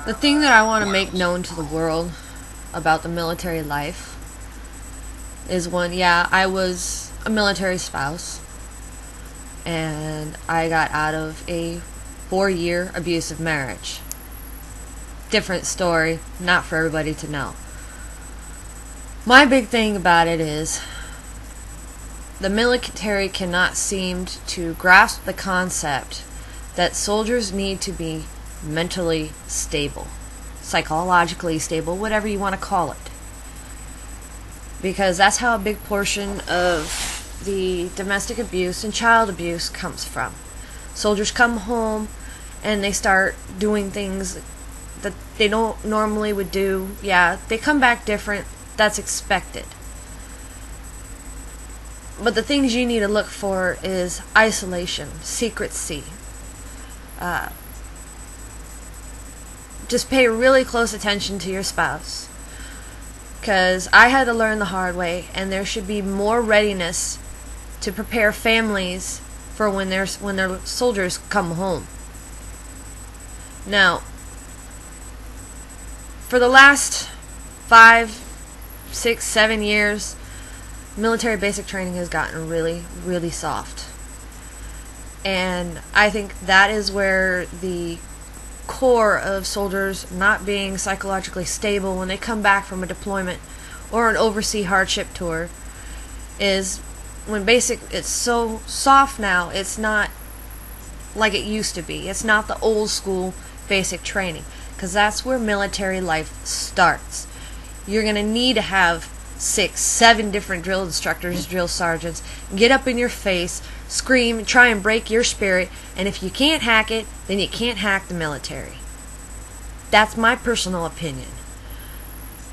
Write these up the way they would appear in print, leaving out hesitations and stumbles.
The thing that I want to make known to the world about the military life is one, yeah, I was a military spouse, and I got out of a 4-year abusive marriage. Different story, not for everybody to know. My big thing about it is the military cannot seem to grasp the concept that soldiers need to be mentally stable, psychologically stable, whatever you want to call it. Because that's how a big portion of the domestic abuse and child abuse comes from. Soldiers come home and they start doing things that they don't normally would do. Yeah, they come back different. That's expected. But the things you need to look for is isolation, secrecy. Just pay really close attention to your spouse. Because I had to learn the hard way, and there should be more readiness to prepare families for when their soldiers come home. Now, for the last 5, 6, 7 years, military basic training has gotten really, really soft. And I think that is where the core of soldiers not being psychologically stable when they come back from a deployment or an overseas hardship tour is when it's so soft now. It's not like it used to be. It's not the old school basic training, because that's where military life starts. You're going to need to have 6, 7 different drill instructors, drill sergeants, get up in your face, scream, try and break your spirit, and if you can't hack it, then you can't hack the military. That's my personal opinion.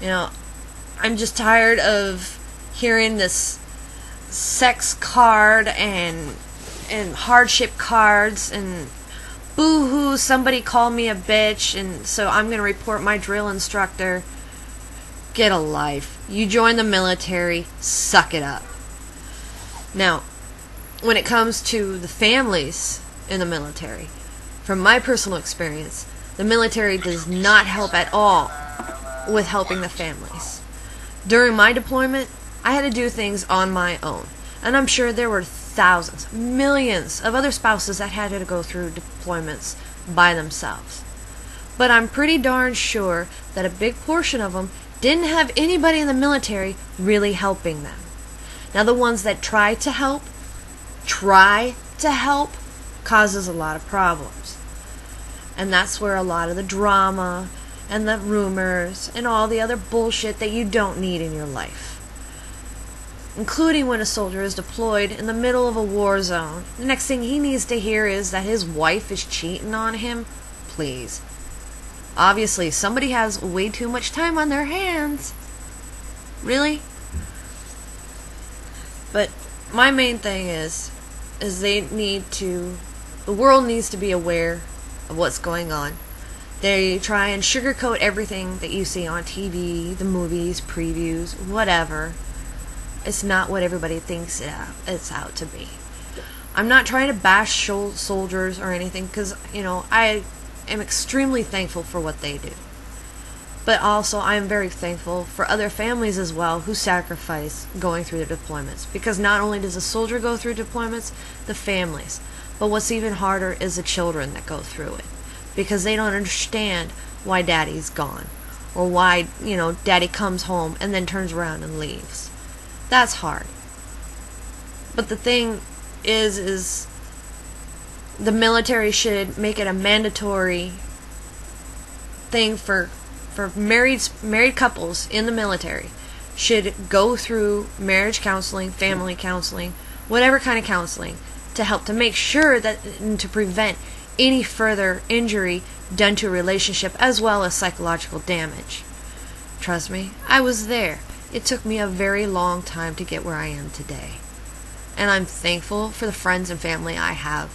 You know, I'm just tired of hearing this sex card and hardship cards and boo-hoo, somebody called me a bitch, and so I'm going to report my drill instructor. Get a life. You join the military, suck it up. Now, when it comes to the families in the military, from my personal experience, the military does not help at all with helping the families. During my deployment, I had to do things on my own, and I'm sure there were thousands, millions of other spouses that had to go through deployments by themselves. But I'm pretty darn sure that a big portion of them didn't have anybody in the military really helping them. Now, the ones that try to help, causes a lot of problems. And that's where a lot of the drama and the rumors and all the other bullshit that you don't need in your life. Including when a soldier is deployed in the middle of a war zone. The next thing he needs to hear is that his wife is cheating on him. Please. Obviously, somebody has way too much time on their hands. Really? But my main thing is the world needs to be aware of what's going on. They try and sugarcoat everything that you see on TV, the movies, previews, whatever. It's not what everybody thinks it's out to be. I'm not trying to bash soldiers or anything, because, I am extremely thankful for what they do. But also, I am very thankful for other families as well who sacrifice going through the deployments. Because not only does a soldier go through deployments, the families. But what's even harder is the children that go through it. Because they don't understand why daddy's gone. Or why, daddy comes home and then turns around and leaves. That's hard. But the thing is the military should make it a mandatory thing for married couples in the military should go through marriage counseling, family counseling, whatever kind of counseling, to help to make sure that and to prevent any further injury done to a relationship as well as psychological damage. Trust me, I was there. It took me a very long time to get where I am today. And I'm thankful for the friends and family I have.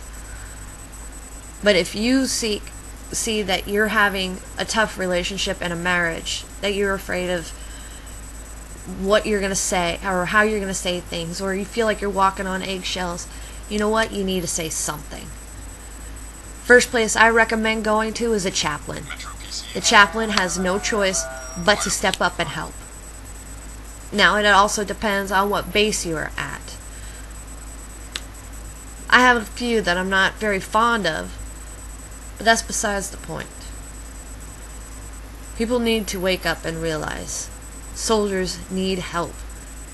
But if you see that you're having a tough relationship and a marriage, that you're afraid of what you're going to say or how you're going to say things, or you feel like you're walking on eggshells, you know what? You need to say something. First place I recommend going to is a chaplain. The chaplain has no choice but to step up and help. Now, it also depends on what base you are at. I have a few that I'm not very fond of, but that's besides the point. People need to wake up and realize soldiers need help,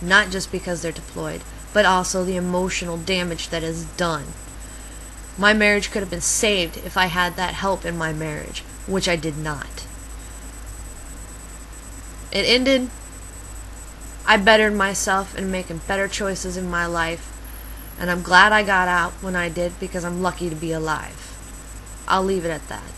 not just because they're deployed, but also the emotional damage that is done. My marriage could have been saved if I had that help in my marriage, which I did not. It ended. I bettered myself in making better choices in my life, and I'm glad I got out when I did because I'm lucky to be alive. I'll leave it at that.